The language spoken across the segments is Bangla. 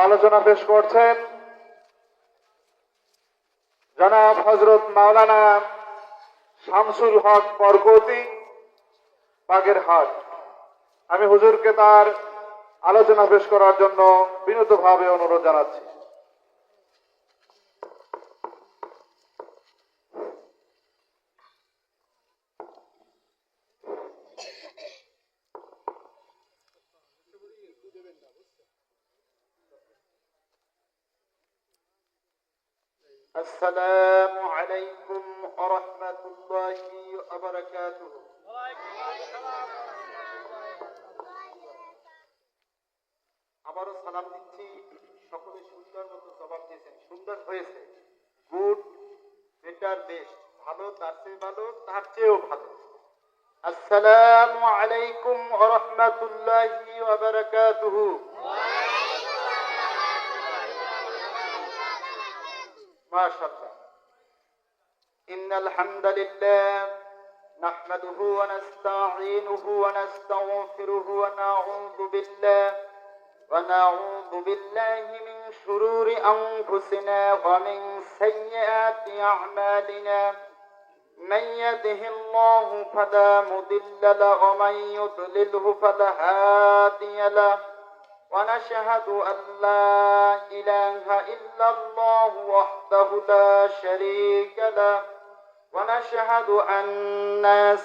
আলোচনা পেশ করছেন জনাব হযরত মাওলানা শামসুল হক বরকতি বাগেরহাট। আমি হুজুরকে তার আলোচনা পেশ করার জন্য বিনীতভাবে অনুরোধ জানাচ্ছি। السلام عليكم ورحمة الله وبركاته. আবারও সালাম দিচ্ছি। সকলে সুন্দর মতো জবাব দিয়েছেন, সুন্দর হয়েছে। গুড, বেটার, বেস্ট, ভালো, তার চেয়ে ভালো, তার চেয়েও ভালো। আসসালামু আলাইকুম ওয়া রাহমাতুল্লাহি ওয়া বারাকাতুহু। মাশাআল্লাহ। ইন্নাল হামদালিল্লাহ نحمده ونستعينه ونستغفره ونعوذ بالله من شرور أنفسنا ومن سيئات أعمالنا. من يهده الله فلا مضل له ومن يضلله فلا هادي له. ونشهد أن لا إله إلا الله وحده لا شريك له. ونشهد أن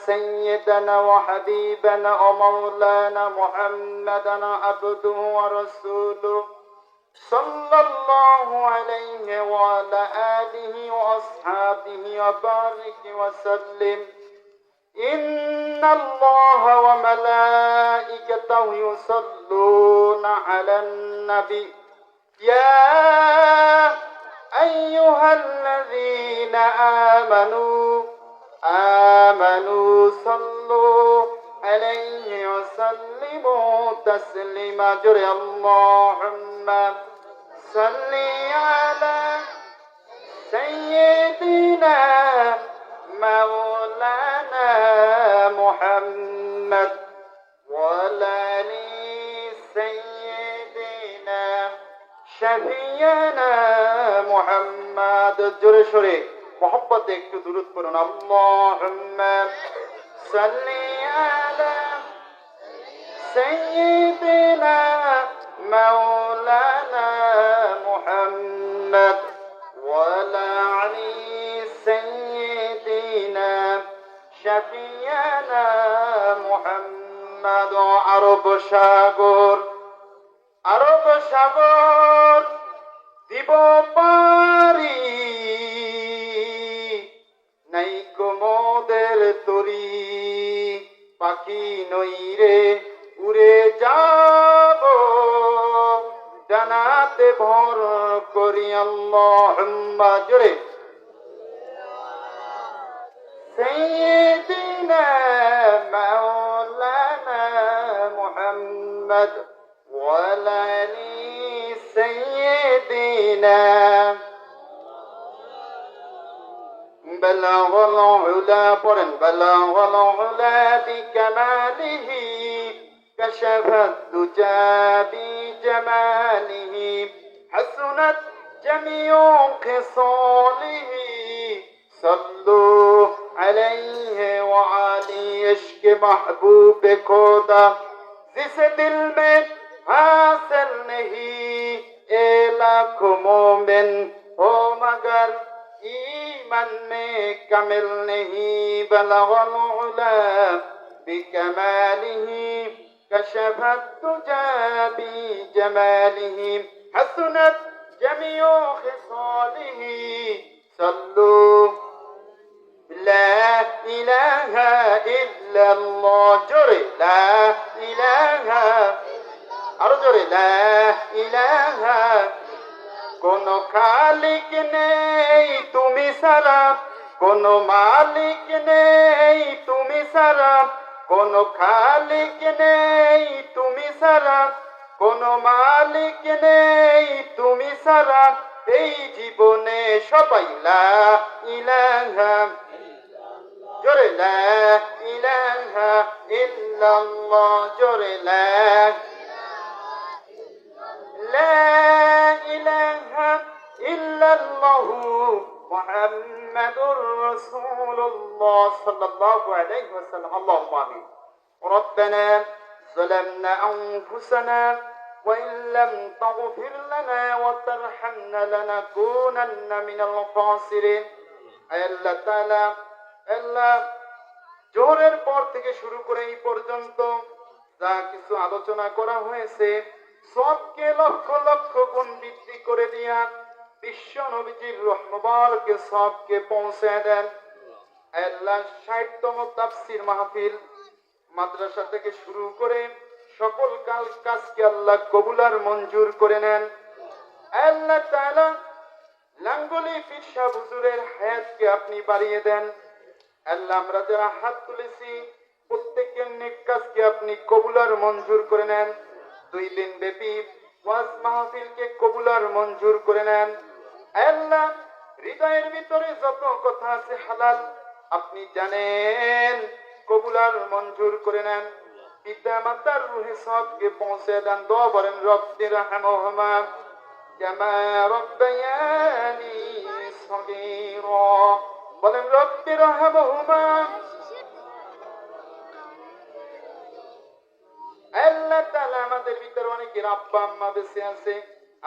سيدنا وحبيبنا ومولانا محمدا عبده ورسوله صلى الله عليه وعلى آله وأصحابه وبارك وسلم. إن الله وملائكته يصلون على النبي يا أيها الذين آمنوا صلوا عليه وسلموا تسليما. جري اللهم صل على سيدنا مولانا محمد وعلى آل سيدنا شفيعنا محمد. জোরে সরে মোহাম্মতে একটু দুরূদ পড়ুন। আল্লাহুম্মা সাল্লি আলা সাইয়্যিদিনা মাওলানা মুহাম্মদ ওয়া আলা আলি সাইয়্যিদিনা শাফিয়ানা মুহাম্মদ। আরব সাগর দিব পারি নাই কোমদের তরি, পাখি নই রে উড়ে যাব জানাতে ভর করি। আল্লাহুম্মা জোরে সাইয়্যিদিনা মাওলানা মুহাম্মদ ওয়া আলা আলি সাইয়্যিদিনা بلغ العلا পড়েন بلغ العلا بكماله كشف الدجى بجماله حسنت جميع خصاله صلوا عليه وعلى عشق محبوب خدا जिस दिल में हासिल नहीं ए लाखों मोमिन हो मगर ईमान में कमिल नहीं. बलगल उला बिकमालिही कशफत तुजा बिजमालिही हसनत जमीउ खिसालिही. सल्लू ला इलाहा इल्लल्लाह. जोरे ला इलाहा, আরো জোরে লা ইলাহা. কোন খালিক নেই তুমি ছাড়া, কোন মালিক নেই তুমি ছাড়া, কোন খালিক নেই তুমি ছাড়া, কোন মালিক নেই তুমি ছাড়া, এই জীবনে সবাই লা ইলাহা জোরে লা ইলাহা ইল্লাল্লাহ. জোরে লা ইল্লাল্লাহু মুহাম্মাদুর রাসূলুল্লাহ সাল্লাল্লাহু আলাইহি ওয়াসাল্লাম। আল্লাহুম্মা আমিন। ربنا ظلمنا أنفسنا وإن لم تغفر لنا وترحمنا لنكونن من الخاسرين। আল্লাহ তাআলা, আল্লাহ, জোহরের পর থেকে শুরু করে এই পর্যন্ত যা কিছু আলোচনা করা হয়েছে সবকে লক্ষ লক্ষ গুণ বৃদ্ধি করে দিয়া বিশ্ব নবীজির রহমবারকে সবকে পৌঁছে দেন। আল্লাহ ৬০তম তাফসীর মাহফিল মাদ্রাসা থেকে শুরু করে সকল কাজকে আল্লাহ কবুল আর মঞ্জুর করে নেন। আল্লাহ তাআলা লাঙ্গলি পীর সাহেব হুজুরের হায়াতকে আপনি বাড়িয়ে দেন। আল্লাহ, আমরা যারা হাত তুলেছি প্রত্যেকের নেক কাজকে আপনি কবুল আর মঞ্জুর করে নেন। 2 দিন ব্যাপী ওয়াজ মাহফিলকে কবুল আর মঞ্জুর করে নেন। আল্লাহ, হৃদয়ের ভিতরে যত কথা আছে হালাল আপনি জানেন, কবুল আর মঞ্জুর করে নেন। পিতা মাতার রুহে সবকে পৌঁছে দেন। দোয়া করেন রব্বির রহমহুমা কামা রব্বায়ানি সগীরা। বলেন রব্বির রহমহুমা। আল্লাহ তাআলা, আমাদের ভিতরে অনেকের আব্বা আম্মা বেঁচে আছে,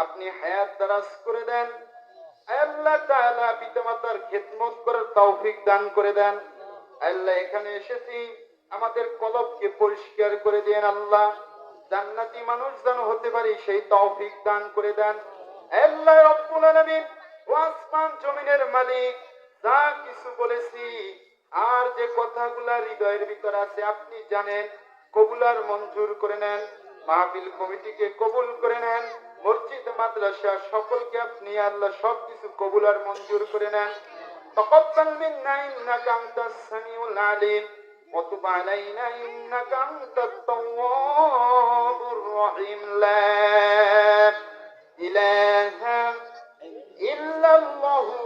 আপনি হায়াত দারাজ করে দেন। আল্লাহ তাআলা, পিতা মাতার খিদমত করার তৌফিক দান করে দেন। আল্লাহ, এখানে এসেছি আমাদের কলবকে পরিষ্কার করে দেন। আল্লাহ, জান্নাতি মানুষ যেন হতে পারি সেই তৌফিক দান করে দেন। আল্লাহ রব্বুল আলামিন, আসমান জমিনের মালিক, যা কিছু বলেছি আর যে কথাগুলা হৃদয়ের ভিতর আছে আপনি জানেন, কবুল আর মঞ্জুর করে নেন। মাহফিল কমিটিকে কবুল করে নেন। মসজিদ মাদ্রাসা সকলকে আপনি আল্লাহ সবকিছু কবুল আর মঞ্জুর করে নেন। তাকাব্বাল মিন্না ইন্নাকা আনতাস সামিউল আলিম ওয়া তুব আলাইনা ইন্নাকা আনতাত তাওয়াবুর রহিম। লা ইলাহা ইল্লাল্লাহু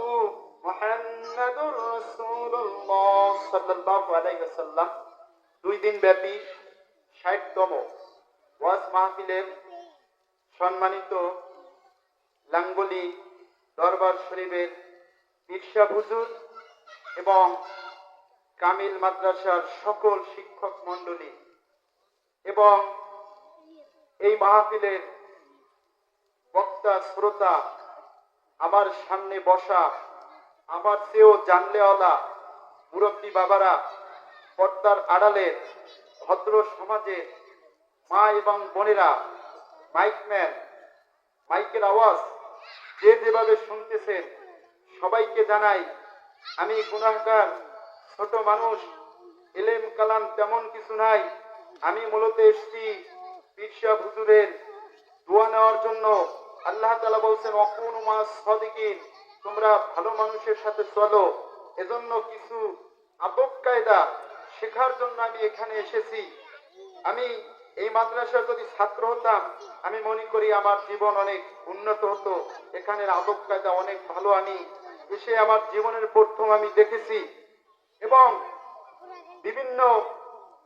মুহাম্মাদুর রাসূলুল্লাহ সাল্লাল্লাহু আলাইহি ওয়াসাল্লাম। 2 দিন ব্যাপী ৬০তম ওয়াজ মাহফিলের সম্মানিত লাঙ্গলি দরবার শরীফের পীর সাহেব হুজুর এবং কামিল মাদ্রাসার সকল শিক্ষক মণ্ডলী এবং এই মাহফিলের বক্তা শ্রোতা, আমার সামনে বসা আমার চেয়েও জানলেওয়ালা মুরব্বী বাবারা, পর্দার আড়ালের ভদ্র সমাজের মা এবং বোনেরা, মাইকম্যান, মাইকের আওয়াজ যে যেভাবে শুনতেছেন সবাইকে জানাই আমি গুনাহগার, ছোট মানুষ, ইলম কালাম তেমন কিছু নাই। আমি মূলত এসেছি পীর সাহেব হুজুরের দোয়া নেওয়ার জন্য। আল্লাহ তাআলা বলছেন ওয়াকুনু মাস সাদিকিন, তোমরা ভালো মানুষের সাথে চলো। এজন্য কিছু আদব কায়দা শেখার জন্য আমি এখানে এসেছি। আমি এই মাদ্রাসার যদি ছাত্র হতাম আমি মনে করি আমার জীবন অনেক উন্নত হতো। এখানের আদব কায়দা অনেক ভালো। আমি এসে আমার জীবনের প্রথম আমি দেখেছি এবং বিভিন্ন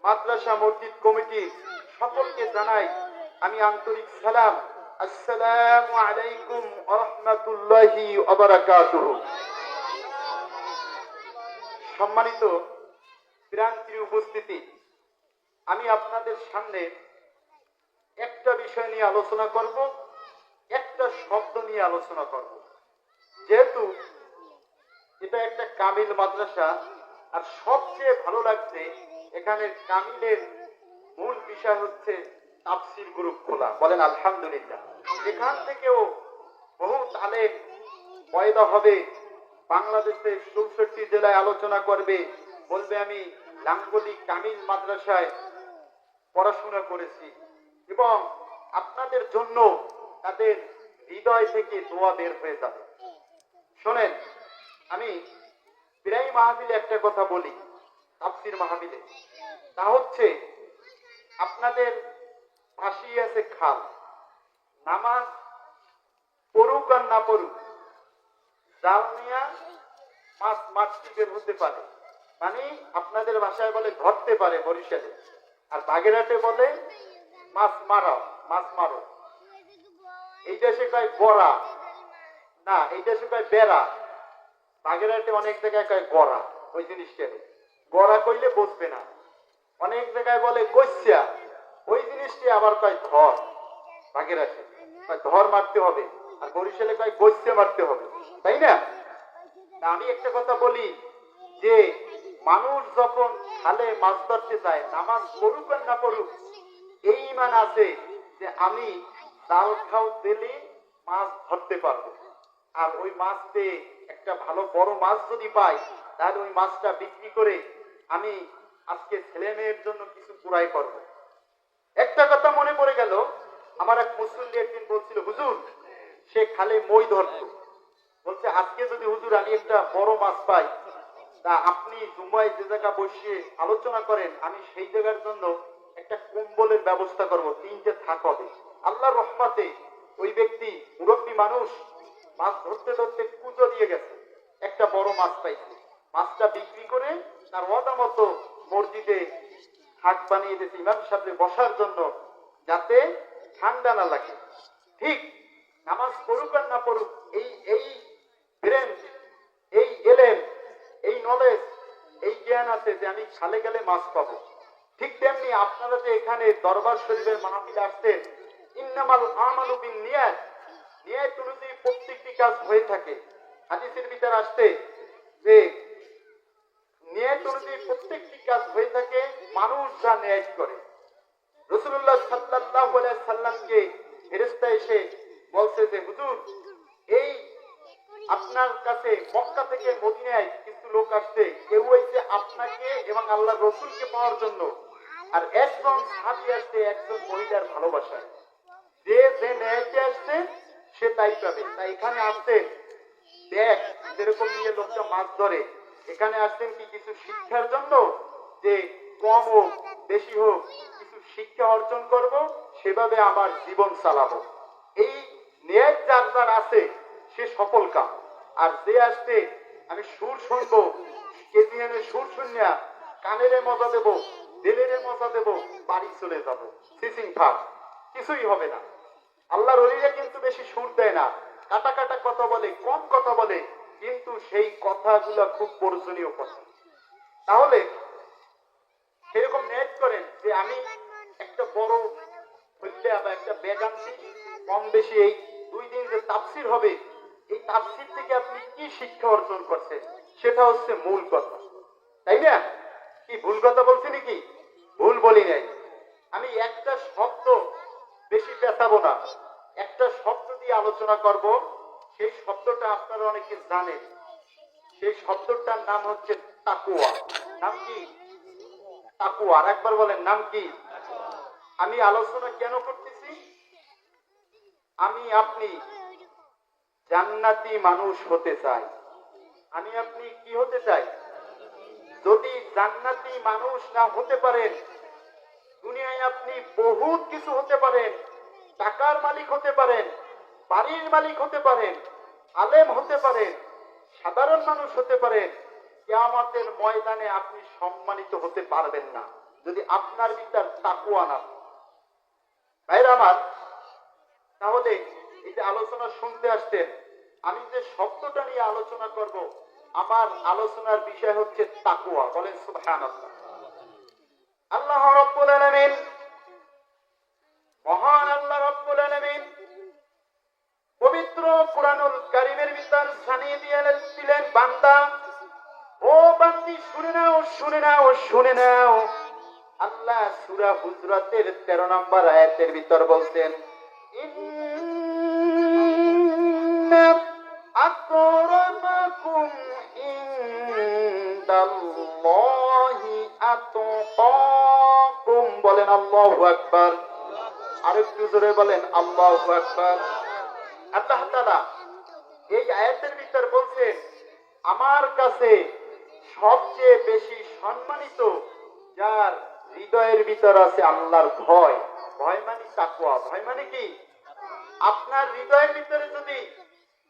মাদ্রাসা মসজিদ কমিটি সকলকে জানাই আমি আন্তরিক সালাম। আসসালামু আলাইকুম ওয়া রাহমাতুল্লাহি ওয়া বারাকাতুহু। সম্মানিত প্রান্তীয় উপস্থিতি, আমি আপনাদের সামনে একটা বিষয় নিয়ে আলোচনা করব, একটা শব্দ নিয়ে আলোচনা করব। যেহেতু এটা একটা কামিল মাদ্রাসা আর সবচেয়ে ভালো লাগছে এখানে কামিলের মূল বিষয় হচ্ছে তাফসীর গ্রুপ খোলা। বলেন আলহামদুলিল্লাহ। এখান থেকেও বহুত আলেম পয়দা হবে, বাংলাদেশের ৬৪ জেলায় আলোচনা করবে, বলবে আমি লাঙ্গলি কামিল মাদ্রাসায় পড়াশোনা করেছি। এবং আপনাদের জন্য তাদের হৃদয় থেকে দোয়া বের হয়ে যাবে। শোনেন, আমি প্রায় মাহফিলে একটা কথা বলি, তাফসীর মাহফিলে, তা হচ্ছে আপনাদের পাশেই আছে খাল, নামাজ পড়ুক আর না পড়ুক, জাল নিয়া মাছ মারতে বের হতে পারে, মানে আপনাদের ভাষায় বলে ধরতে পারে বরিশালে, আর বাগেরহাটে বলে মাছ মারো, মাছ মারো। এই দেশে কয় বড়া, না এই দেশে কয় বেড়া। বাগেরহাটে অনেক জায়গায় কয় গড়া, ওই জিনিসটা নেই। গড়া কইলে বসবে না। অনেক জায়গায় বলে গস্যা, ওই জিনিসটি আবার কয় ধর। বাগেরহাটে কয় ধর মারতে হবে, আর বরিশালে কয় গস্যা মারতে হবে, তাই না? তা আমি একটা কথা বলি যে মানুষ যখন খালে মাছ ধরতে যায়, নামাজ পড়ুক আর না পড়ুক, এই ইমান আছে যে আমি জাল খাও দিলে মাছ ধরতে পারবো। আর ওই মাছ পেয়ে একটা ভালো বড় মাছ যদি পাই, তাহলে ওই মাছটা বিক্রি করে আমি আজকে ছেলে মেয়ের জন্য কিছু পুরাই করবো। একটা কথা মনে পড়ে গেল, আমার এক মুসল্লি একদিন বলছিল, হুজুর সে খালে মই ধরতো, বলছে আজকে যদি হুজুর আমি একটা বড় মাছ পাই, তা আপনি জুমায় যে জায়গা বসিয়ে আলোচনা করেন, আমি সেই জায়গার জন্য একটা কম্বলের ব্যবস্থা করব, 3টে থাক হবে। আল্লাহর রহমতে ওই ব্যক্তি মুরব্বী মানুষ মাছ ধরতে ধরতে পুজো দিয়ে গেছে, একটা বড় মাছ পাইছে। মাছটা বিক্রি করে তার ওয়াদা মতো মসজিদে থাক বানিয়ে দিয়েছে ইমাম সাহেব বসার জন্য, যাতে ঠান্ডা না লাগে। ঠিক নামাজ পড়ুক আর না পড়ুক, এই এই ব্রেন, এই এলেম, এই নলেজ, এই জ্ঞান আছে যে আমি খালে গেলে মাছ পাবো। ঠিক তেমনি আপনারা যে এখানে দরবার শরীফের মাহফিলে আসতেন, ইন্নামাল আমালু বিন্নিয়াত, নিয়ত অনুযায়ী প্রত্যেকটি কাজ হয়ে থাকে। হাদিসের ভিতরে আসছে যে নিয়ত অনুযায়ী প্রত্যেকটি কাজ হয়ে থাকে, মানুষ যা নিয়ত করে। রাসূলুল্লাহ সাল্লাল্লাহু আলাইহি সাল্লামকে ফেরেশতা এসে বলছে যে হুজুর, এই আপনার কাছে মক্কা থেকে মদিনায় কিছু লোক আসছে, কেউ হইছে আপনাকে এবং আল্লাহর রাসূলকে পাওয়ার জন্য, আর একজন সাহাবী আসছে একজন মহিলার ভালোবাসায়। যে যে ন্যায়তে আসছে সে তাই পাবে। তাই এখানে আসছেন, দেখ যেরকম নিয়ে লোকটা মাছ ধরে, এখানে আসছেন কি কিছু শিক্ষার জন্য, যে কম হোক বেশি হোক কিছু শিক্ষা অর্জন করব, সেভাবে আমার জীবন চালাবো। এই ন্যায় যার যার আছে সে সফল কাম। আর যে আসছে আমি সুর শুনবো, কেজিয়ানে সুর শুনিয়া কানেরে মজা দেব, দিলেরে মজা দেব, বাড়ি চলে যাব, সিসিং ফাঁক, কিছুই হবে না। আল্লাহর ওলিরা কিন্তু বেশি সুর দেয় না, কাটা কাটা কথা বলে, কম কথা বলে, কিন্তু সেই কথাগুলো খুব প্রয়োজনীয় কথা। তাহলে সেরকম নেট করেন যে আমি একটা বড় হইলে বা একটা ব্যাগ আনছি, কম বেশি এই 2 দিন যে তাফসির হবে, এই তাফসির থেকে আপনি কি শিক্ষা অর্জন করছেন, সেটা হচ্ছে মূল কথা, তাই না? কি ভুল কথা বলছি নাকি? ভুল বলি নাই। আমি একটা শব্দ বেশি পেঁচাবো না, একটা শব্দ দিয়ে আলোচনা করব। সেই শব্দটা আপনারা অনেকে জানেন, সেই শব্দটার নাম হচ্ছে তাকওয়া। নাম কি? তাকওয়া। আর একবার বলেন, নাম কি? আমি আলোচনা কেন করতেছি? আমি আপনি জান্নাতি মানুষ হতে চাই। আমি আপনি কি হতে চাই? যদি জান্নাতি মানুষ না হতে পারেন, দুনিয়ায় আপনি বহুত কিছু হতে পারেন, টাকার মালিক হতে পারেন, বাড়ির মালিক হতে পারেন, আলেম হতে পারেন, সাধারণ মানুষ হতে পারেন, কিয়ামতের ময়দানে আপনি সম্মানিত হতে পারবেন না যদি আপনার ভিতর তাকওয়া না থাকে। ভাইরা আমার, তাহলে এই যে আলোচনা শুনতে আসতেন, আমি যে শব্দটা নিয়ে আলোচনা করব, আমার আলোচনার বিষয় হচ্ছে তাকওয়া। বলেন সুবহানাল্লাহ। আল্লাহ রাব্বুল আলামিন, মহান আল্লাহ রাব্বুল আলামিন পবিত্র কুরআনুল কারীমের ভিতর জানিয়ে দিলেন, বান্দা ও বান্দি শুনে নাও, শুনে নাও, শুনে নাও। আল্লাহ সূরা হুজরাতের 13 নম্বর আয়াতের ভিতর বলতেন, ইন্না আকরামাকুম ইনদাল্লাহি আতকাকুম। বলেন আল্লাহু আকবার। আরেকটু জোরে বলেন আল্লাহু আকবার। আল্লাহ তাআলা এই আয়াতের ভিতর বলছেন, আমার কাছে সবচেয়ে বেশি সম্মানিত যার হৃদয়ের ভিতর আছে আল্লাহর ভয়। ভয় মানে তাকওয়া। ভয় মানে কি? আপনার হৃদয়ের ভিতরে যদি,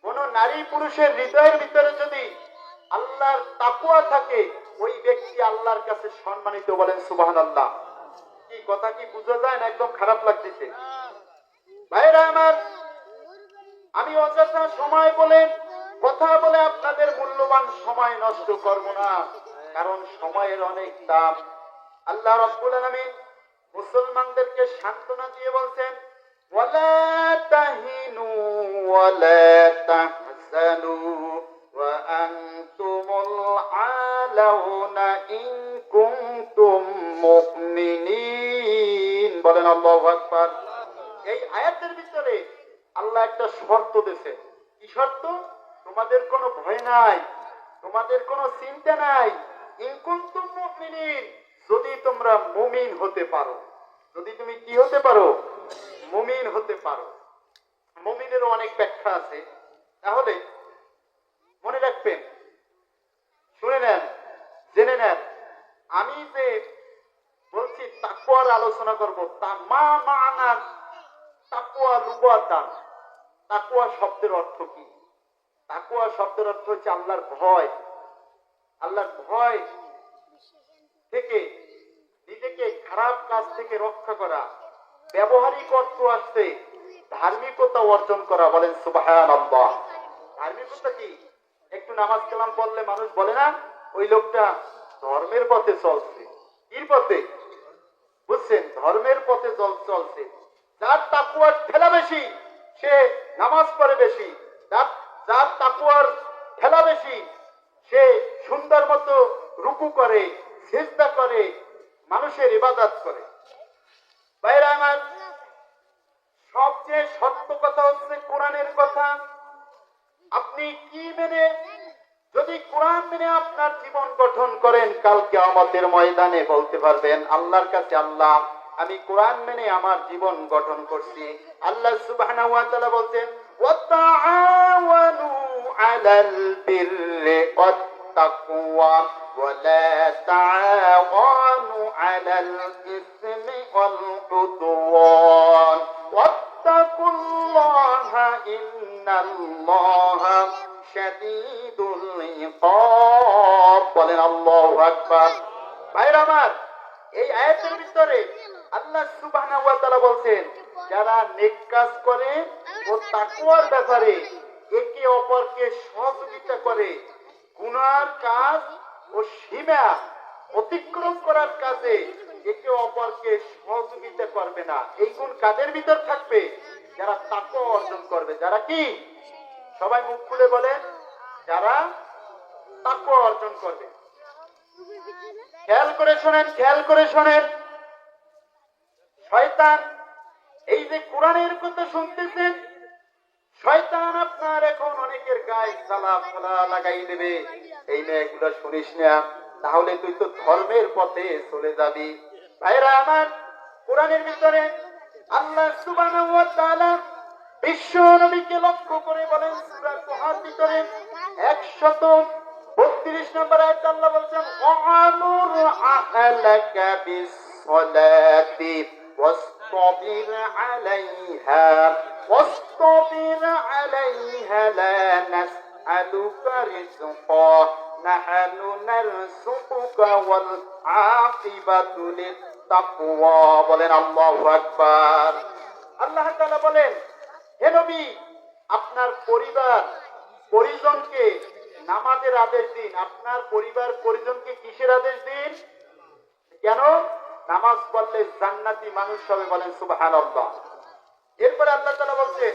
কোন নারী পুরুষের হৃদয়ের ভিতরে যদি আল্লাহর তাকওয়া থাকে, ওই ব্যক্তি আল্লাহর কাছে সম্মানিত। বলেন সুবহানাল্লাহ। কি কথা কি বুঝা যায় না? একদম খারাপ লাগতেছে। ভাইরা আমার, আমি অযথা সময় বলে কথা বলে আপনাদের মূল্যবান মূল্যবান সময় নষ্ট করব না, কারণ সময়ের অনেক দাম। আল্লাহ রাব্বুল আলামিন মুসলমানদেরকে সান্ত্বনা দিয়ে বলছেন, ওয়ালা তাহিনু ওয়ালা তাহজানু ওয়া আনতুমুল আলাউনা ইন কুনতুম মুমিনিন। বলেন আল্লাহু আকবার। এই আয়াতের ভিতরে আল্লাহ একটা শর্ত দিয়েছেন। কি শর্ত? তোমাদের কোনো ভয় নাই, তোমাদের কোনো চিন্তা নাই। ইন কুনতুম মুমিনিন, যদি তোমরা মুমিন হতে পারো। যদি তুমি কি হতে পারো? মুমিন হতে পারো। মুমিনের অনেক ব্যাখ্যা আছে, তাহলে মনে রাখবেন, শুনে নেন, জেনে নেন। আমি যে বলছি তাকওয়ার আলোচনা করব, তা মানার তাকওয়া লুগাত দান। তাকওয়া শব্দের অর্থ কি? তাকওয়া শব্দের অর্থ হচ্ছে আল্লাহর ভয়। আল্লাহর ভয় থেকে নিজেকে খারাপ কাজ থেকে রক্ষা করা। ব্যবহারিক অর্থ আসছে ধার্মিকতা অর্জন করা। বলেন সুবহানাল্লাহ। ধার্মিকতা কি? একটু নামাজ কালাম পড়লে মানুষ বলে না ওই লোকটা ধর্মের পথে চলছে। কি পথে? বুঝছেন? ধর্মের পথে চলছে। যার তাকওয়ার ঠেলা বেশি সে নামাজ পড়ে বেশি, যার তাকওয়ার ঠেলা বেশি সে সুন্দর মতো রুকু করে, সিজদা করে, মানুষের ইবাদত করে। ভাইরা আমার, সবচেয়ে সত্য কথা হচ্ছে কোরআনের কথা। আপনি কি মেনে, যদি কোরআন মেনে আপনার জীবন গঠন করেন, কাল কিয়ামতের ময়দানে বলতে পারবেন আল্লাহর কাছে, আল্লাহ আমি কোরআন মেনে আমার জীবন গঠন করছি। আল্লাহ সুবহানাহু ওয়া তাআলা বলছেন, ওয়াতাআওয়ানু আলাল বিররি ওয়াত তাকওয়া ওয়া লা তাআওয়ানু আলাল ইসমি ওয়াল উদওয়ান ওয়াত্তাকুল্লাহা ইন্নাল্লাহা শাদীদুল ইকাব। বলেন আল্লাহু আকবার। ভাইরা আমার, এই আয়াতের ভিতরে আল্লাহ সুবহানাহু ওয়া তাআলা বলছেন, যারা নেক কাজ করে ও তাকওয়ার ব্যাপারে একে অপরকে সহযোগিতা করে, গুনার কাজ ও সীমা অতিক্রম করার কাজে একে অপরকে সহযোগিতা করবে না। এই গুণ কাদের ভিতর থাকবে? যারা তাকওয়া অর্জন করবে। যারা কি? সবাই মুখ খুলে বলেন, যারা তাকওয়া অর্জন করবে। খেয়াল করে শোনেন, খেয়াল করে শোনেন। শয়তান, এই যে কোরআনের কথা শুনতেছেন, শয়তান আপনার এখন অনেকের গায়ে জ্বালা ফালা লাগাই দেবে। এই মেয়েগুলো শুনিস না, তাহলে তুই তো ধর্মের পথে চলে যাবি। ভাইরা আমার, কোরআনের ভিতরে আল্লাহ সুবহানাহু ওয়া তাআলা বিশ্ব নবীকে লক্ষ্য করে বলেন, সূরা তোহার ভিতরে 132 নম্বর আয়াতে আল্লাহ বলছেন, ওয়া'মুর আহলাকা বিস-সালাতি ওয়াসতাবির আলাইহা লা নাসআলুকা রিজকা নাহনু নারযুকুকা ওয়াল আকিবাতু লিত-তাকওয়া। বলেন আল্লাহু আকবার। আল্লাহ তাআলা বলেন, হে নবী, আপনার পরিবার পরিজনকে নামাজের আদেশ দিন। আপনার পরিবার পরিজনকে কিসের আদেশ দিন? কেন? নামাজ পড়লে জান্নাতি মানুষ হবে। বলেন সুবহানাল্লাহ। এরপরে আল্লাহ তাআলা বলছেন,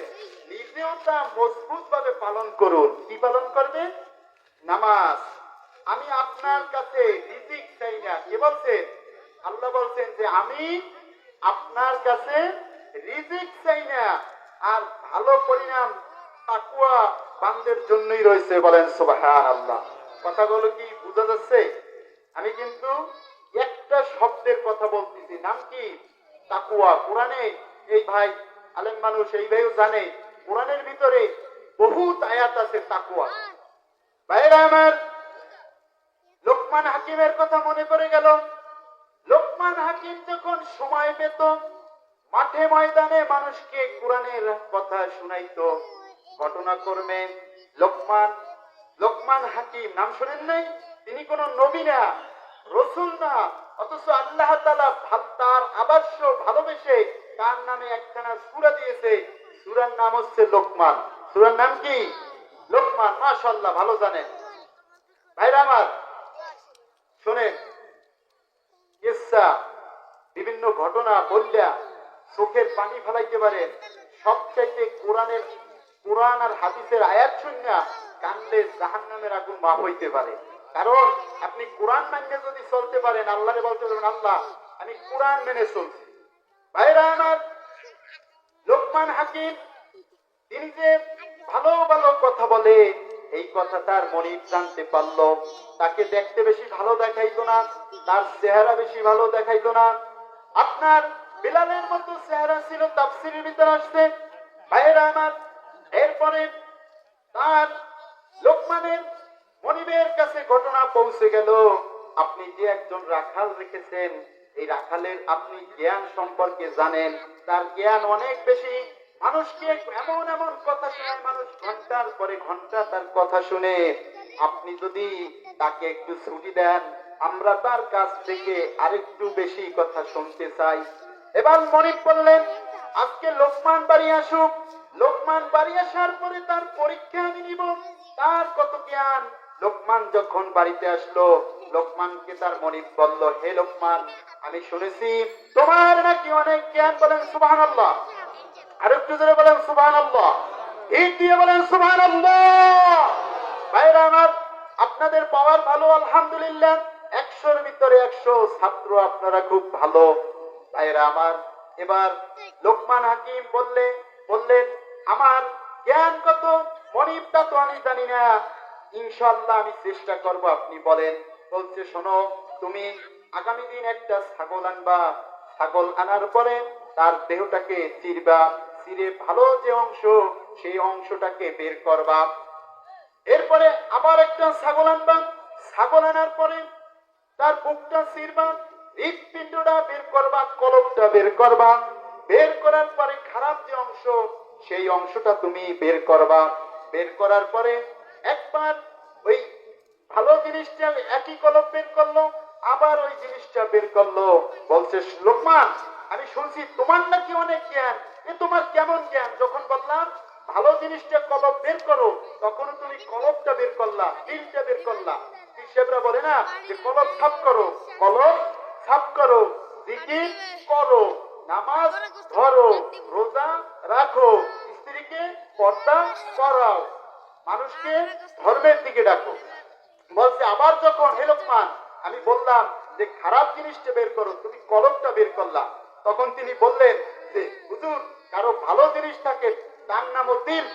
নিজেও তা মজবুত ভাবে পালন করুন। কি পালন করবেন? নামাজ। আমি আপনার কাছে রিজিক চাই না। কে বলছেন? আল্লাহ বলছেন যে আমি আপনার কাছে রিজিক চাই না, আর ভালো পরিণাম তাকওয়া বান্দার জন্যই রয়েছে। বলেন সুবহানাল্লাহ। কথাগুলো কি বোঝা যাচ্ছে? আমি কিন্তু একটা শব্দের কথা বলতেছি, নাম কি? তাকওয়া। কোরআনে, এই ভাই আলেম মানুষ, এই ভাইও জানে, কোরআনের ভিতরে বহুত আয়াত আছে তাকওয়া। ভাইরা আমার, লোকমান হাকিমের কথা মনে পড়ে গেল। লোকমান হাকিম যখন সময় পেত, মাঠে ময়দানে মানুষকে কোরআনের কথা শুনাইতো। ঘটনাক্রমে লোকমান হাকিম, নাম শুনেন নাই? তিনি কোন নবী না, রসুল না, অথচ আল্লাহ তাআলা তার আদর্শ ভালোবেসে তার নামে একখানা সূরা দিয়েছে। সূরার নাম হচ্ছে লোকমান। সূরার নাম কি? লোকমান। মাশাআল্লাহ, ভালো জানেন। ভাইরা আমার শোনেন, কিসসা বিভিন্ন ঘটনা বললা চোখের পানি ফেলাইতে পারেন। সবচাইতে কোরআন আর হাদিসের আয়াত শুননা কান্দে জাহান্নামের আগুন মাফ হইতে পারে। কারণ আপনি কোরআন মেনে যদি চলতে পারেন, আল্লাহরে বলতে পারবেন আল্লাহ আমি কোরআন মেনে চলছি। ভাইরা আমার, লোকমান হাকিম তিনি যে ভালো ভালো কথা বলে এই কথা তার মনিব জানতে পারলো। তাকে দেখতে বেশি ভালো দেখাইতো না, তার চেহারা বেশি ভালো দেখাইতো না। আপনার বিলালের মতো চেহারা ছিল, তাফসীরের ভিতরে আসছে। ভাইয়েরা আমার, এরপরে তার লোকমানের মনিবের কাছে ঘটনা পৌঁছে গেল, আপনি যে একজন রাখাল রেখেছেন, এই রাখালের আপনি জ্ঞান সম্পর্কে জানেন, তার জ্ঞান অনেক বেশি। মানুষকে এমন এমন কথা শোনায়, মানুষ ঘন্টার পরে ঘন্টা তার কথা শুনে। আপনি যদি তাকে একটু ছুটি দেন, আমরা তার কাছ থেকে আরেকটু বেশি কথা শুনতে চাই। এবার মনিব বললেন আজকে লোকমান বাড়ি আসুক। লোকমান বাড়ি আসার পরে তার পরীক্ষা আমি নিব, তার কত জ্ঞান। লোকমান যখন বাড়িতে আসলো, লোকমানকে তার মনিব বলল, হে লোকমান, আমি শুনেছি তোমার নাকি অনেক জ্ঞান। বলেন সুবহানাল্লাহ। আর একটু জোরে বলেন সুবহানাল্লাহ। ঈদ দিয়ে বলেন সুবহানাল্লাহ। ভাইরা আমার, আপনাদের পাওয়ার ভালো আলহামদুলিল্লাহ। 100-র ভিতরে 100 ছাত্র, আপনারা খুব ভালো। ভাইরা আমার, এবার লোকমান হাকিম বললেন আমার জ্ঞান কত মনিব তা তো আমি জানি না, ইনশাআল্লাহ আমি চেষ্টা করব, আপনি বলেন। বলছে শোনো, তুমি আগামী দিন একটা ছাগল আনবা। ছাগল আনার পরে তার দেহটাকে চিরবা, চিরে ভালো যে অংশ সেই অংশটাকে বের করবা। এরপরে আবার একটা ছাগল আনবা। ছাগল আনার পরে তার বুকটা চিরবা, হৃৎপিণ্ডটা বের করবা, কলবটা বের করবা। বের করার পরে খারাপ যে অংশ সেই অংশটা তুমি বের করবা। বের করার পরে একবার ওই ভালো জিনিসটা একই কলব বের করলো, আবার ওই জিনিসটা বের করলো। বলছে লোকমান, আমি শুনছি তোমার নাকি অনেক জ্ঞান, এ তোমার কেমন জ্ঞান? যখন বললাম ভালো জিনিসটা কলব বের করো, তখন তুমি কলবটা বের করলা, দিলটা বের করলা। শিষ্যরা বলে না যে কলব সাফ করো, কলব সাফ করো, জিকির করো, নামাজ ধরো, রোজা রাখো, স্ত্রীকে পর্দা করাও, মানুষকে ধর্মের দিকে ডাকো। বলছে আবার যখন হে লোকমান আমি বললাম যে খারাপ জিনিসটা বের করো, তুমি কলবটা বের করলা, তখন তিনি বললেন যে হুজুর, কারো ভালো জিনিস থাকে তার নামও দিল,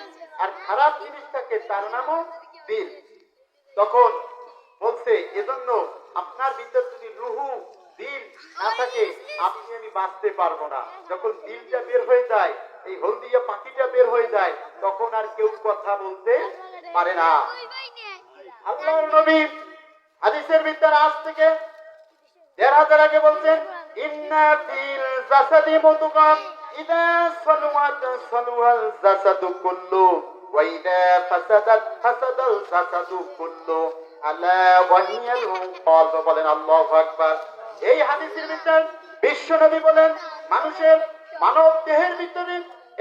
আর খারাপ জিনিস থাকে তার নামও দিল। তখন বলছে এজন্য আপনার ভিতর যদি রুহু দিল না থাকে, আপনি আমি বাঁচতে পারবো না। যখন দিলটা বের হয়ে যায়, এই হলদিয়া পাখিটা বের হয়ে যায়, তখন আর কেউ কথা বলতে পারে না। আল্লাহর নবী হাদিসের ভিতরে আজ থেকে 1000 আগে বলছেন ইন্না ফিল জাসাদি মুদগাম ইদা সালুয়াত সালুয়াল জাসাদু কুল্লু ওয়া ইদা ফাসাদাত ফাসাদাল জাসাদু কুল্লু আলা ওয়া হিয়াল কলব। বলেন আল্লাহু আকবার। এই হাদিসের ভিতর বিশ্ব নবী বলেন মানুষের মানব দেহের ভিতরে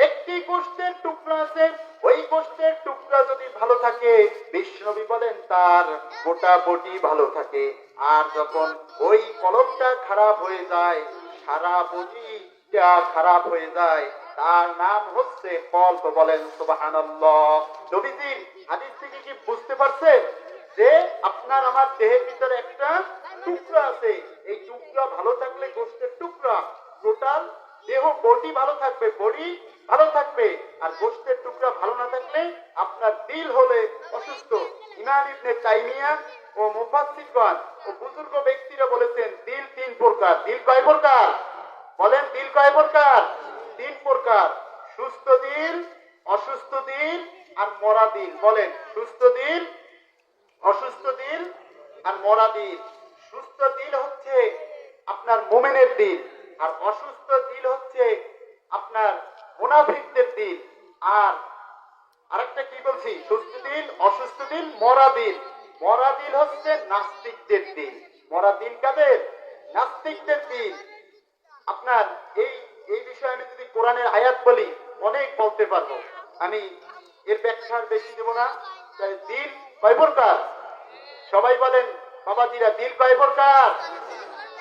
একটি গোশতের টুকরা আছে, ওই গোশতের টুকরা যদি ভালো থাকে, বিশ্বনবী বলেন তার গোটা বডি ভালো থাকে। আর যখন ওই কলবটা খারাপ হয়ে যায়, সারা বডিটা খারাপ হয়ে যায়, তার নাম হচ্ছে কলব। বলেন সুবহানাল্লাহ। নবীজি হাদিস থেকে কি বুঝতে পারছেন যে আপনার আমার দেহের ভিতরে একটা টুকরা আছে, এই টুকরা ভালো থাকলে গোশতের টুকরা টোটাল দেহ বডি ভালো থাকবে, বডি ভালো থাকবে। আর গোশতের টুকরা ভালো না থাকলে আপনার দিল হলে অসুস্থ। ইমাম ইবনে তাইমিয়া ও মুফাসসিরগণ ও বুজুর্গ ব্যক্তিরা বলেছেন দিল 3 প্রকার। দিল কয় প্রকার? বলেন দিল কয় প্রকার? 3 প্রকার। সুস্থ দিল, অসুস্থ দিল আর মরা দিল। বলেন সুস্থ দিল, অসুস্থ দিল আর মরা দিল। সুস্থ দিল হচ্ছে আপনার মুমিনের দিল, আর অসুস্থ দিল হচ্ছে আপনার মুনাফিকদের দিল। আর আরেকটা কি বলছি? সুস্থ দিল, অসুস্থ দিল, মরা দিল। মরা দিল হচ্ছে নাস্তিকদের দিল। মরা দিল কাদের? নাস্তিকদের দিল। আপনার এই এই বিষয়ে আমি যদি কোরআনের আয়াত বলি অনেক বলতে পারবো, আমি এর ব্যাখ্যার বেশি দেব না। তাই দিল কয় প্রকার? সবাই বলেন বাবাজিরা, দিন কয় প্রকার?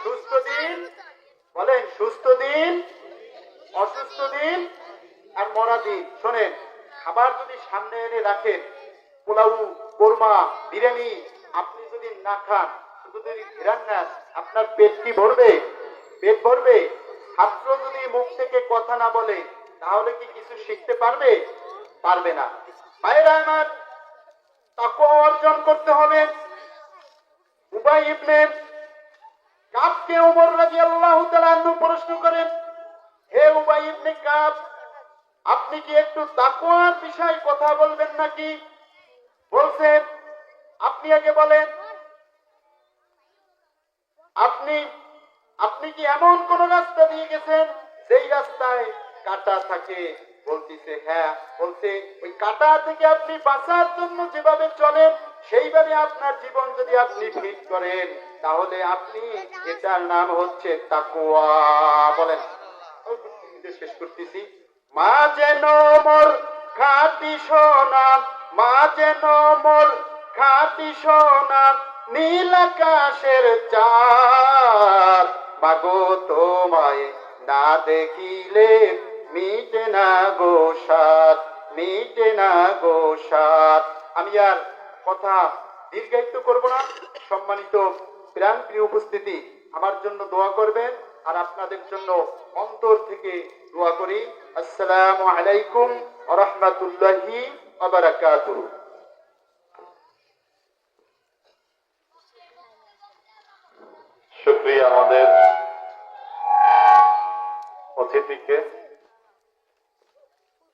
সুস্থ দিন, বলেন সুস্থ দিন, অসুস্থ দিন আর মরা দিন। শোনেন, খাবার যদি সামনে এনে রাখেন, পোলাও, কোরমা, বিরিয়ানি, আপনি যদি না খান, শুধু যদি ঘেরান নেন, আপনার পেট কি ভরবে? পেট ভরবে? ছাত্র যদি মুখ থেকে কথা না বলে, তাহলে কি কিছু শিখতে পারবে? পারবে না। ভাইরা আমার, তাকওয়া অর্জন করতে হবে। উবাই ইবনে কাবকে ওমর রাদিয়াল্লাহু তাআলা আনহু প্রশ্ন করেন, হে উবাই ইবনে কাব, আপনি কি একটু তাকওয়ার বিষয়ে কথা বলবেন নাকি? বলছেন, আপনি আগে বলেন, আপনি আপনি কি এমন কোন রাস্তা দিয়ে গেছেন যেই রাস্তায় কাঁটা থাকে? বলতেছে হ্যাঁ। বলছে, ওই কাঁটা থেকে আপনি বাঁচার জন্য যেভাবে চলেন, সেইভাবে আপনার জীবন যদি আপনি ফিট করেন, তাহলে আপনি, এটার নাম হচ্ছে তাকওয়া। বলেন। শেষ করতেছি। মা যেন মোর খাঁটি সোনা, মা যেন মোর খাঁটি সোনা, নীল আকাশের চাঁদ, মাগো তোমায় না দেখিলে মিটে না গো সাত, মিটে না গো সাত। আমি আর কথা দীর্ঘায়িত করব না। সম্মানিত প্রাণ প্রিয় উপস্থিতি, আমার জন্য দোয়া করবেন আর আপনাদের জন্য অন্তর থেকে দোয়া করি। আসসালামু আলাইকুম ওয়া রাহমাতুল্লাহি ওয়া বারাকাতুহু। শুকরিয়া আমাদের অতিথিকে।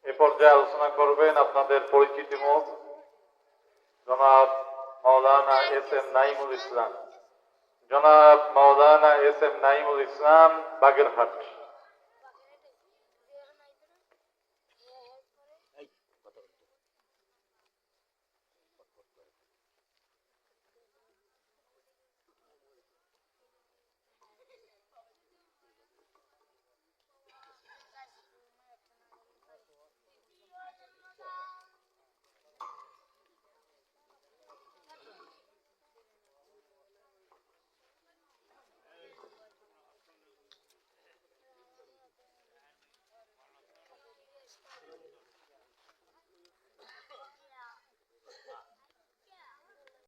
এ পর্যায়ে আলোচনা করবেন আপনাদের পরিচিত মুখ জনাব মাওলানা এস এম নাইমুল ইসলাম। জনাব মাওলানা এস এম নাইমুল ইসলাম, বাগেরহাট।